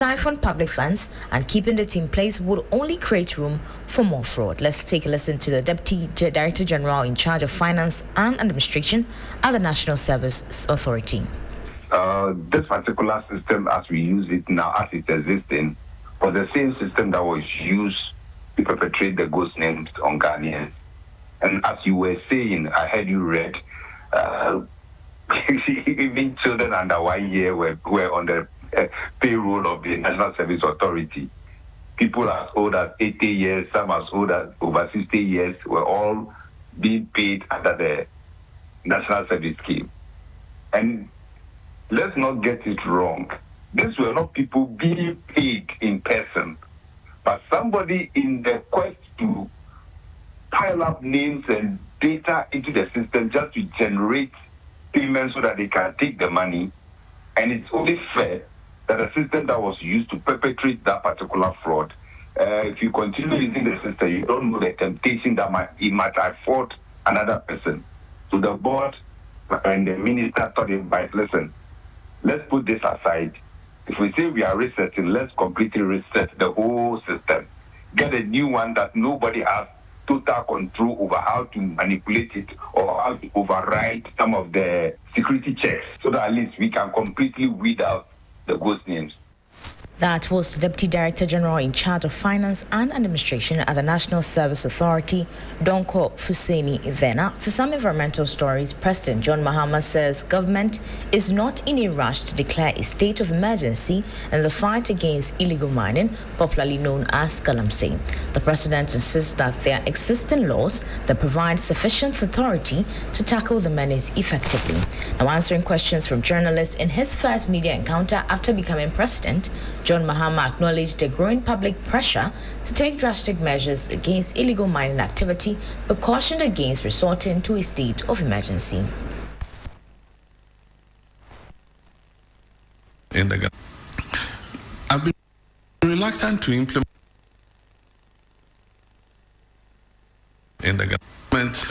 siphon public funds and keeping it in place would only create room for more fraud. Let's take a listen to the Deputy Director General in charge of Finance and Administration at the National Service Authority. This particular system, as we use it now, as it existing, was the same system that was used to perpetrate the ghost names on Ghanaians. And as you were saying, I heard you read, even children under 1 year were on the payroll of the National Service Authority. People as old as 80 years, some as old as over 60 years, were all being paid under the National Service Scheme. And let's not get it wrong. These were not people being paid in person, but somebody in the quest to pile up names and data into the system just to generate payments so that they can take the money. And it's only fair that a system that was used to perpetrate that particular fraud, if you continue using the system, you don't know the temptation that it might afford another person. So the board and the minister thought it might, listen, let's put this aside. If we say we are resetting, let's completely reset the whole system. Get a new one that nobody has total control over how to manipulate it or how to override some of the security checks so that at least we can completely weed out the ghost names. That was the Deputy Director General in charge of Finance and Administration at the National Service Authority, Donko Fuseni Ivena. To some environmental stories, President John Mahama says government is not in a rush to declare a state of emergency in the fight against illegal mining, popularly known as galamsey. The President insists that there are existing laws that provide sufficient authority to tackle the menace effectively. Now, answering questions from journalists in his first media encounter after becoming President, John Mahama acknowledged the growing public pressure to take drastic measures against illegal mining activity, but cautioned against resorting to a state of emergency. I've been reluctant to implement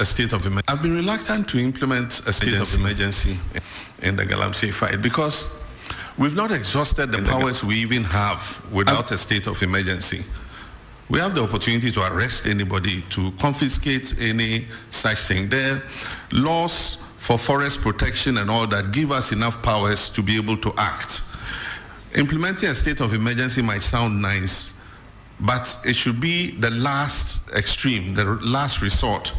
a state of emergency. I've been reluctant to implement a state of emergency in the galamsey fight because we've not exhausted the powers we even have without a state of emergency. We have the opportunity to arrest anybody, to confiscate any such thing. There are laws for forest protection and all that give us enough powers to be able to act. Implementing a state of emergency might sound nice, but it should be the last extreme, the last resort.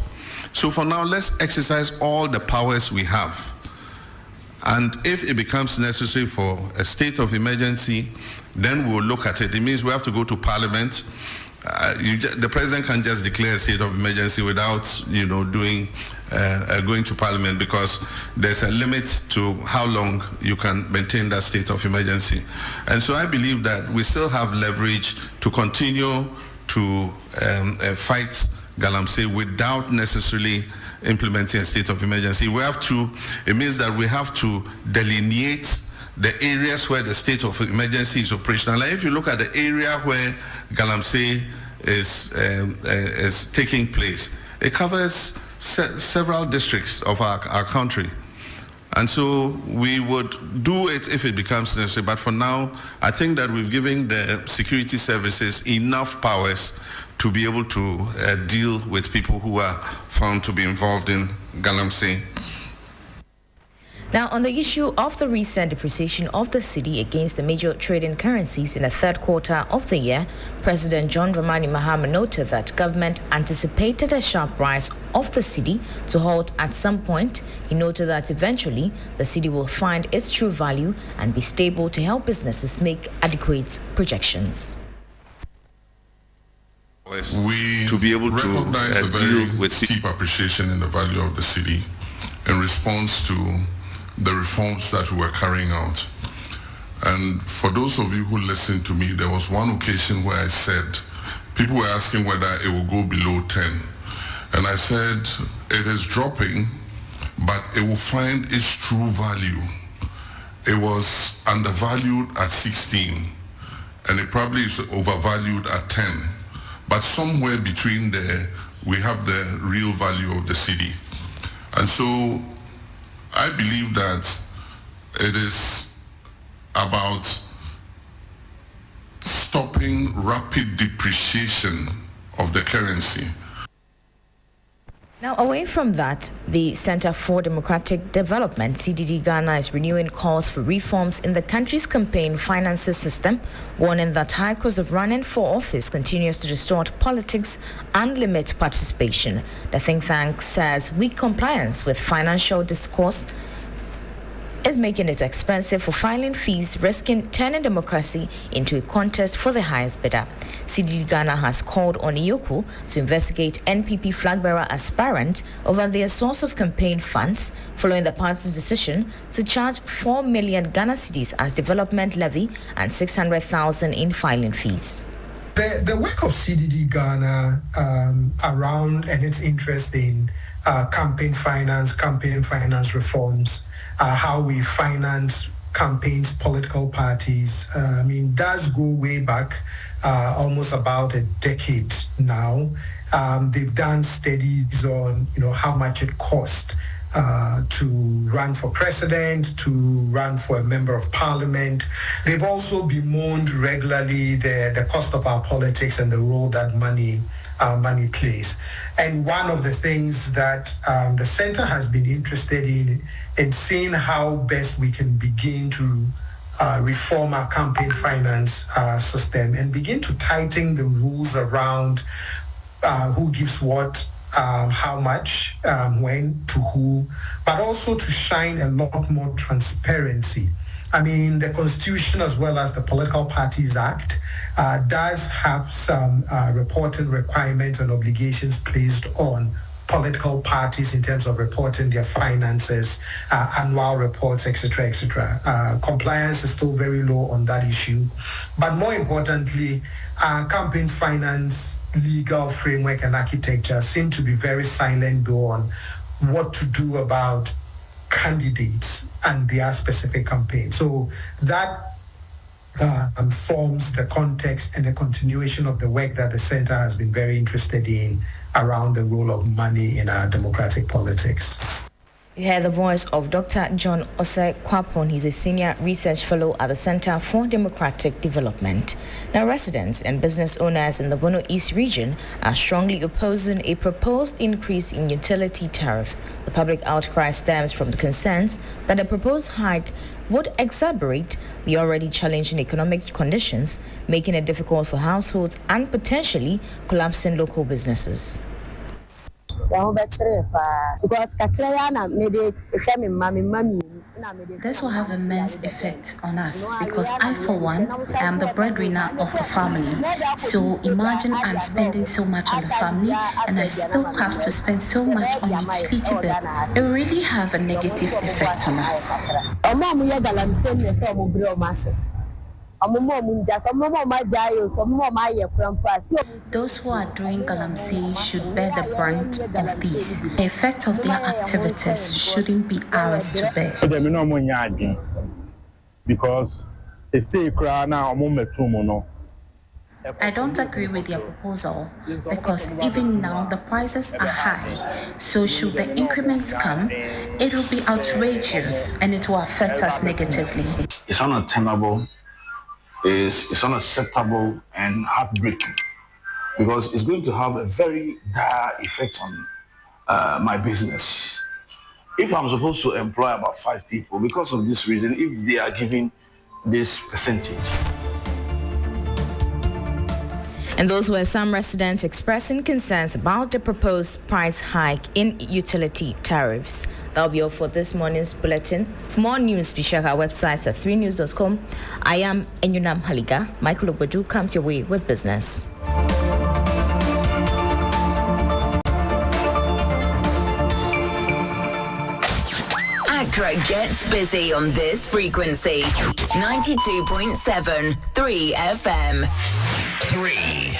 So for now, let's exercise all the powers we have. And if it becomes necessary for a state of emergency, then we'll look at it. It means we have to go to Parliament. The President can't just declare a state of emergency without, going to Parliament, because there's a limit to how long you can maintain that state of emergency. And so I believe that we still have leverage to continue to fight galamsey without necessarily implementing a state of emergency. It means that we have to delineate the areas where the state of emergency is operational. Like if you look at the area where galamsey is taking place, it covers several districts of our country. And so we would do it if it becomes necessary. But for now, I think that we've given the security services enough powers to be able to deal with people who are found to be involved in galamsey. Now, on the issue of the recent depreciation of the cedi against the major trading currencies in the third quarter of the year, President John Dramani Mahama noted that government anticipated a sharp rise of the cedi to halt at some point. He noted that eventually the cedi will find its true value and be stable to help businesses make adequate projections. To be able to deal with steep appreciation in the value of the cedi in response to the reforms that we were carrying out. And for those of you who listened to me, there was one occasion where I said, people were asking whether it will go below 10. And I said, it is dropping, but it will find its true value. It was undervalued at 16, and it probably is overvalued at 10. But somewhere between there, we have the real value of the cedi. And so I believe that it is about stopping rapid depreciation of the currency. Now, away from that, the Center for Democratic Development, CDD Ghana, is renewing calls for reforms in the country's campaign finances system, warning that high cost of running for office continues to distort politics and limit participation. The think tank says weak compliance with financial discourse is making it expensive for filing fees, risking turning democracy into a contest for the highest bidder. CDD Ghana has called on Iyoku to investigate NPP flag bearer aspirant over their source of campaign funds, following the party's decision to charge 4 million Ghana cedis as development levy and 600,000 in filing fees. The work of CDD Ghana around and its interest in campaign finance reforms, how we finance campaigns, political parties, does go way back, almost about a decade now. They've done studies on, how much it costs to run for president, to run for a member of parliament. They've also bemoaned regularly the cost of our politics and the role that money plays. And one of the things that the center has been interested in seeing how best we can begin to reform our campaign finance system and begin to tighten the rules around who gives what, how much, when, to who, but also to shine a lot more transparency. The Constitution as well as the Political Parties Act does have some reporting requirements and obligations placed on political parties in terms of reporting their finances, annual reports, etc., etc. Compliance is still very low on that issue. But more importantly, campaign finance legal framework and architecture seem to be very silent though on what to do about candidates and their specific campaign. So that forms the context and the continuation of the work that the center has been very interested in around the role of money in our democratic politics. You hear the voice of Dr. John Osei Kwapon. He's a senior research fellow at the Center for Democratic Development. Now, residents and business owners in the Bono East region are strongly opposing a proposed increase in utility tariff. The public outcry stems from the concerns that the proposed hike would exacerbate the already challenging economic conditions, making it difficult for households and potentially collapsing local businesses. This will have immense effect on us because I, for one, am the breadwinner of the family. So imagine I'm spending so much on the family and I still have to spend so much on utility bill. It will really have a negative effect on us. Those who are doing galamsey should bear the brunt of this. The effect of their activities shouldn't be ours to bear. Because they say I don't agree with their proposal because even now the prices are high. So should the increments come, it will be outrageous and it will affect us negatively. It's unattainable. It's unacceptable and heartbreaking because it's going to have a very dire effect on my business. If I'm supposed to employ about 5 people because of this reason, if they are giving this percentage. And those were some residents expressing concerns about the proposed price hike in utility tariffs. That'll be all for this morning's bulletin. For more news, be sure our websites at 3news.com. I am Enyonam Haligah. Michael Obodu comes your way with business. Accra gets busy on this frequency. 92.7 3 FM. 3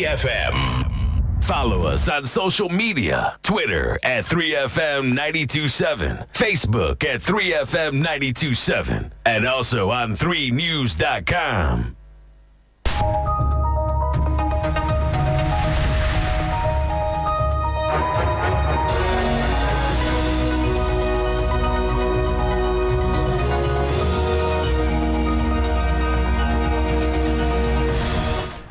FM. Follow us on social media. Twitter at 3FM 927. Facebook at 3FM 927. And also on 3news.com.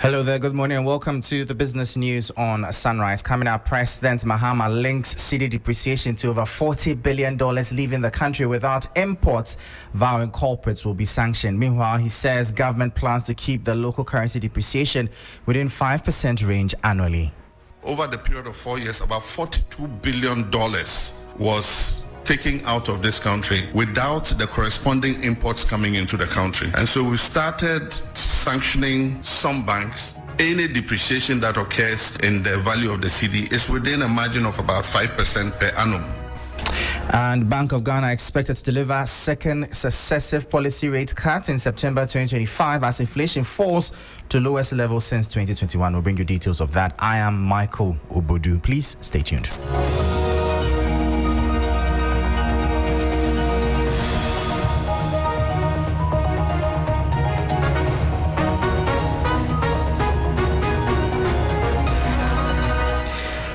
Hello there, good morning and welcome to the business news on Sunrise. Coming up, President Mahama links cedi depreciation to over $40 billion leaving the country without imports, vowing corporates will be sanctioned. Meanwhile, he says government plans to keep the local currency depreciation within 5% range annually. Over the period of 4 years, about $42 billion was taken out of this country without the corresponding imports coming into the country. And so we started sanctioning some banks. Any depreciation that occurs in the value of the cedi is within a margin of about 5% per annum. And Bank of Ghana expected to deliver second successive policy rate cut in September 2025 as inflation falls to lowest level since 2021. We'll bring you details of that. I am Michael Obodu. Please stay tuned.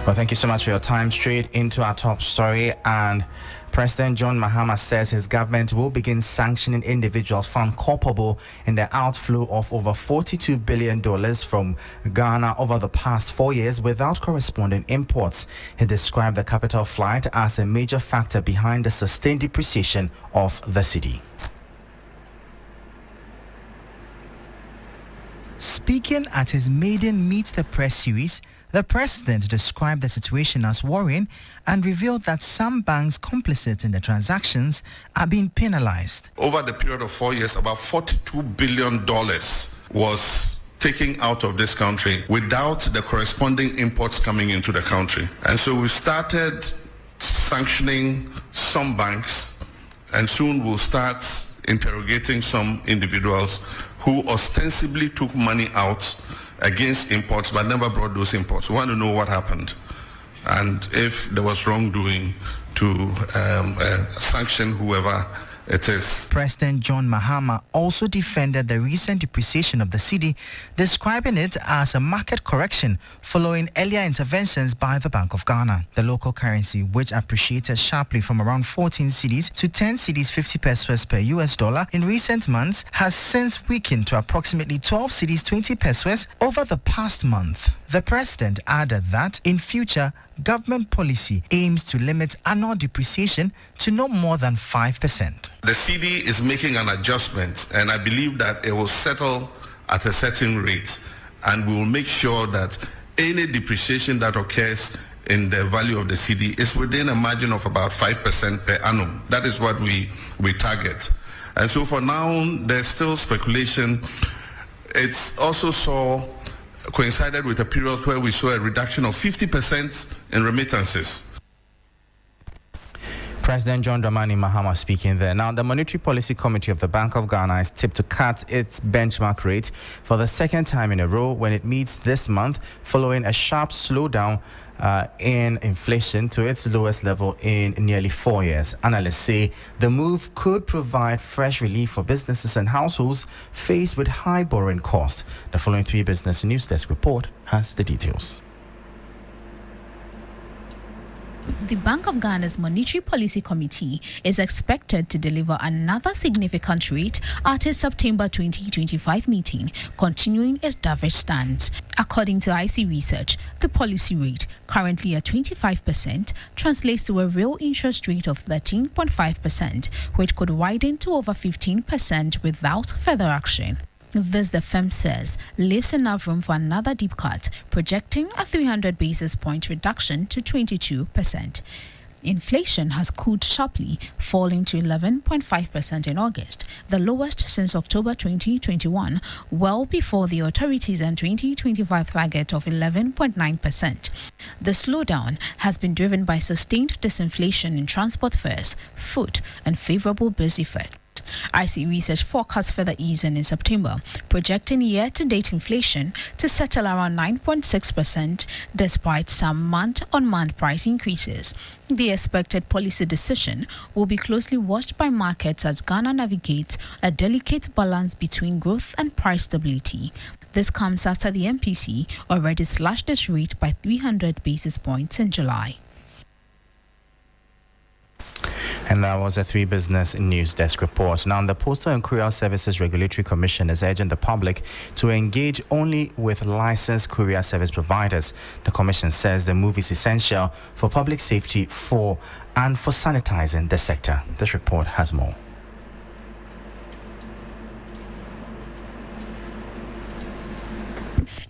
Well, thank you so much for your time. Straight into our top story, and President John Mahama says his government will begin sanctioning individuals found culpable in the outflow of over $42 billion from Ghana over the past 4 years without corresponding imports. He described the capital flight as a major factor behind the sustained depreciation of the cedi. Speaking at his maiden Meet the Press series, the president described the situation as worrying and revealed that some banks complicit in the transactions are being penalized. Over the period of 4 years, about $42 billion was taken out of this country without the corresponding imports coming into the country. And so we started sanctioning some banks, and soon we'll start interrogating some individuals who ostensibly took money out against imports but never brought those imports. We want to know what happened and if there was wrongdoing to sanction whoever it is. President John Mahama also defended the recent depreciation of the cedi, describing it as a market correction following earlier interventions by the Bank of Ghana. The local currency, which appreciated sharply from around 14 cedis to 10 cedis 50 pesos per US dollar in recent months, has since weakened to approximately 12 cedis 20 pesos over the past month. The president added that in future, government policy aims to limit annual depreciation to no more than 5%. The cedi is making an adjustment, and I believe that it will settle at a certain rate, and we will make sure that any depreciation that occurs in the value of the cedi is within a margin of about 5% per annum. That is what we target. And so for now, there's still speculation. It's also coincided with a period where we saw a reduction of 50% in remittances. President John Dramani Mahama speaking there. Now, the Monetary Policy Committee of the Bank of Ghana is tipped to cut its benchmark rate for the second time in a row when it meets this month, following a sharp slowdown in inflation to its lowest level in nearly 4 years. Analysts say the move could provide fresh relief for businesses and households faced with high borrowing costs. The following 3 Business News Desk report has the details. The Bank of Ghana's Monetary Policy Committee is expected to deliver another significant rate at its September 2025 meeting, continuing its dovish stance. According to IC Research, the policy rate, currently at 25%, translates to a real interest rate of 13.5%, which could widen to over 15% without further action. This, the firm says, leaves enough room for another deep cut, projecting a 300 basis point reduction to 22%. Inflation has cooled sharply, falling to 11.5% in August, the lowest since October 2021, well before the authorities' 2025 target of 11.9%. The slowdown has been driven by sustained disinflation in transport fares, food, and favorable base effects. IC Research forecasts further easing in September, projecting year-to-date inflation to settle around 9.6% despite some month-on-month price increases. The expected policy decision will be closely watched by markets as Ghana navigates a delicate balance between growth and price stability. This comes after the MPC already slashed its rate by 300 basis points in July. And that was a 3 Business News Desk report. Now, the Postal and Courier Services Regulatory Commission is urging the public to engage only with licensed courier service providers. The Commission says the move is essential for public safety and for sanitizing the sector. This report has more.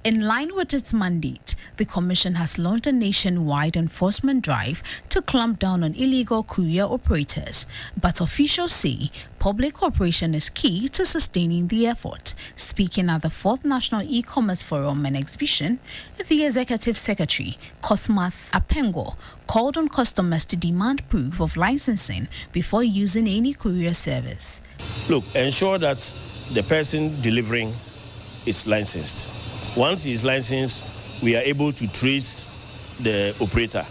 In line with its mandate, the Commission has launched a nationwide enforcement drive to clamp down on illegal courier operators. But officials say public cooperation is key to sustaining the effort. Speaking at the 4th National E-Commerce Forum and Exhibition, the Executive Secretary, Cosmas Apengo, called on customers to demand proof of licensing before using any courier service. Look, ensure that the person delivering is licensed. Once he is licensed, we are able to trace the operator.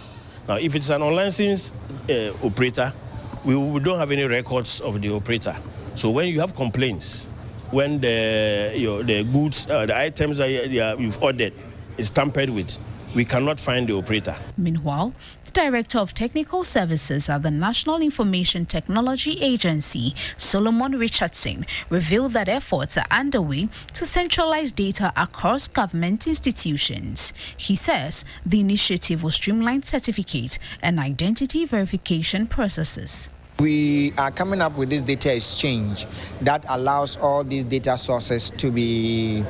Now, if it's an unlicensed operator, we don't have any records of the operator. So when you have complaints, when the goods, the items that you've ordered is tampered with, we cannot find the operator. Meanwhile, the Director of Technical Services at the National Information Technology Agency, Solomon Richardson, revealed that efforts are underway to centralize data across government institutions. He says the initiative will streamline certificate and identity verification processes. We are coming up with this data exchange that allows all these data sources to be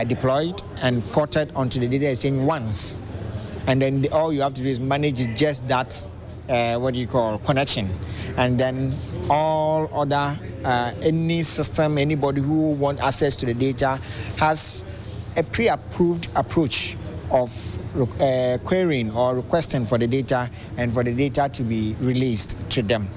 deployed and ported onto the data exchange once. And then all you have to do is manage just that, connection. And then all other, any system, anybody who wants access to the data has a pre-approved approach of querying or requesting for the data and for the data to be released to them.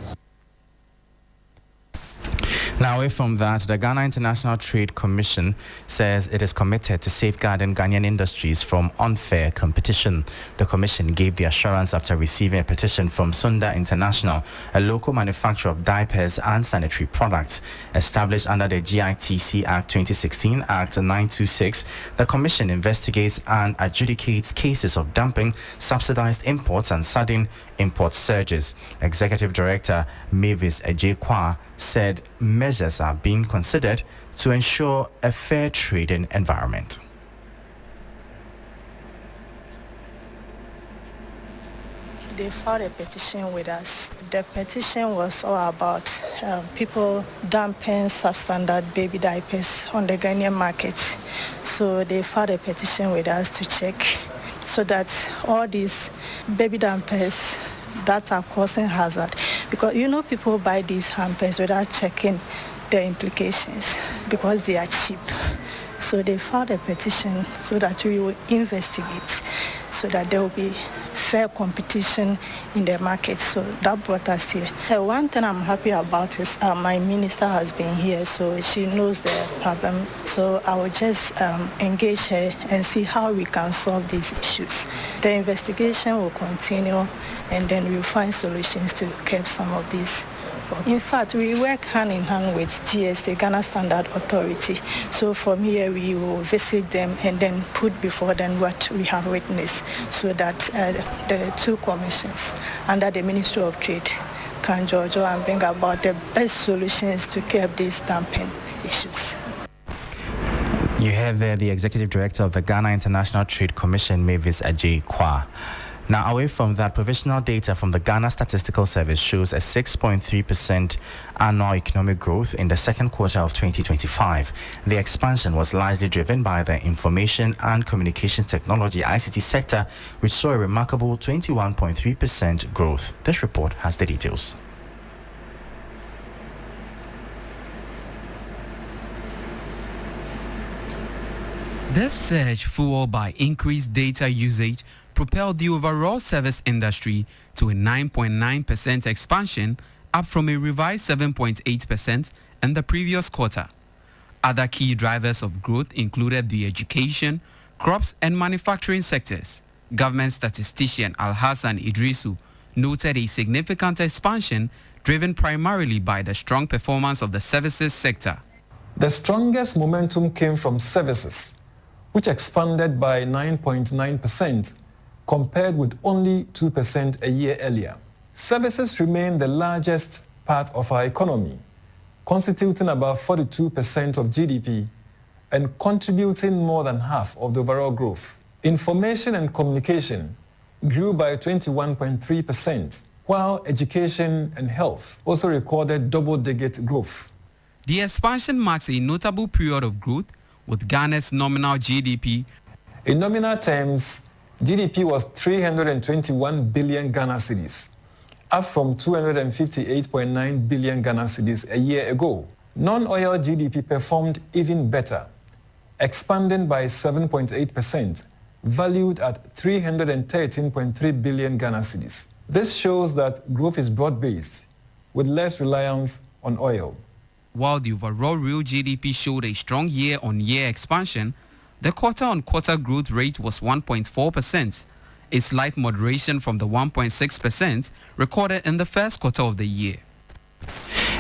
Now, away from that, the Ghana International Trade Commission says it is committed to safeguarding Ghanaian industries from unfair competition. The Commission gave the assurance after receiving a petition from Sunda International, a local manufacturer of diapers and sanitary products. Established under the GITC Act 2016, Act 926, the Commission investigates and adjudicates cases of dumping, subsidized imports and sudden import surges. Executive Director Mavis Ejekwa said measures are being considered to ensure a fair trading environment. They filed a petition with us. The petition was all about people dumping substandard baby diapers on the Ghanaian market. So they filed a petition with us to check so that all these baby dampers that are causing hazard, because people buy these hampers without checking the implications because they are cheap. So they filed a petition so that we will investigate so that there will be fair competition in the market. So that brought us here. One thing I'm happy about is my minister has been here, so she knows the problem. So I will just engage her and see how we can solve these issues. The investigation will continue, and then we'll find solutions to curb some of these. In fact, we work hand in hand with GSA, Ghana Standard Authority. So from here, we will visit them and then put before them what we have witnessed so that the 2 commissions under the Ministry of Trade can judge and bring about the best solutions to curb these dumping issues. You have there the Executive Director of the Ghana International Trade Commission, Mavis Ejekwa. Now, away from that, provisional data from the Ghana Statistical Service shows a 6.3% annual economic growth in the second quarter of 2025. The expansion was largely driven by the information and communication technology ICT sector, which saw a remarkable 21.3% growth. This report has the details. This surge, fueled by increased data usage, propelled the overall service industry to a 9.9% expansion, up from a revised 7.8% in the previous quarter. Other key drivers of growth included the education, crops and manufacturing sectors. Government statistician Alhassan Idrisu noted a significant expansion driven primarily by the strong performance of the services sector. The strongest momentum came from services, which expanded by 9.9%, compared with only 2% a year earlier. Services remain the largest part of our economy, constituting about 42% of GDP and contributing more than half of the overall growth. Information and communication grew by 21.3%, while education and health also recorded double-digit growth. The expansion marks a notable period of growth, with Ghana's nominal GDP. In nominal terms, GDP was 321 billion Ghana cedis, up from 258.9 billion Ghana cedis a year ago. Non-oil GDP performed even better, expanding by 7.8%, valued at 313.3 billion Ghana cedis. This shows that growth is broad-based, with less reliance on oil. While the overall real GDP showed a strong year-on-year expansion, the quarter-on-quarter growth rate was 1.4%, a slight moderation from the 1.6% recorded in the first quarter of the year.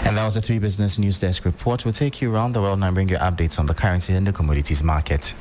And that was the 3 Business News Desk report. We'll take you around the world now and bring you updates on the currency and the commodities market.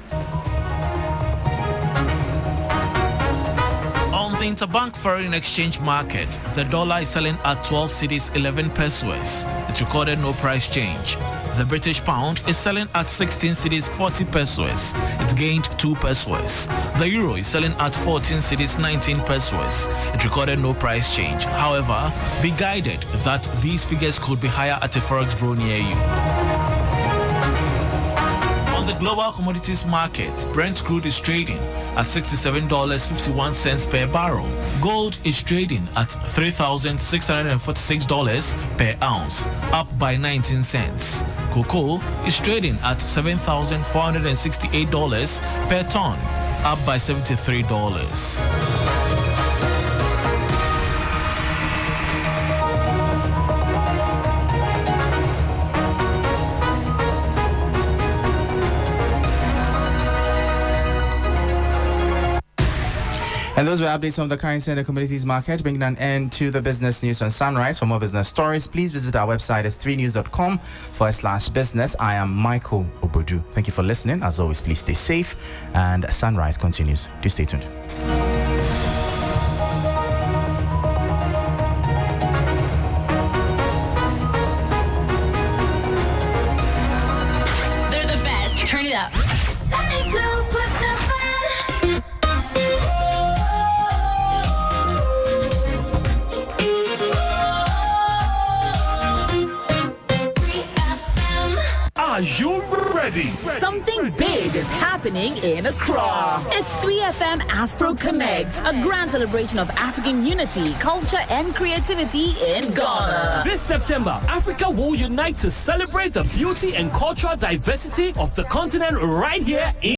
On the interbank foreign exchange market, the dollar is selling at 12 cedis 11 pesos. It recorded no price change. The British pound is selling at 16 cedis 40 pesos. It gained 2 pesos. The euro is selling at 14 cedis 19 pesos. It recorded no price change. However, be guided that these figures could be higher at a forex bureau near you. On the global commodities market, Brent crude is trading at $67.51 per barrel. Gold is trading at $3,646 per ounce, up by 19 cents. Cocoa is trading at $7,468 per ton, up by $73. And those were updates on the currency and the commodities market, bringing an end to the business news on Sunrise. For more business stories, please visit our website at 3news.com/business. I am Michael Obodu. Thank you for listening. As always, please stay safe, and Sunrise continues. Do stay tuned. They're the best. Turn it up. Are you ready? Something big is happening in Accra. It's 3FM Afro Connect, a grand celebration of African unity, culture, and creativity in Ghana. This September, Africa will unite to celebrate the beauty and cultural diversity of the continent right here in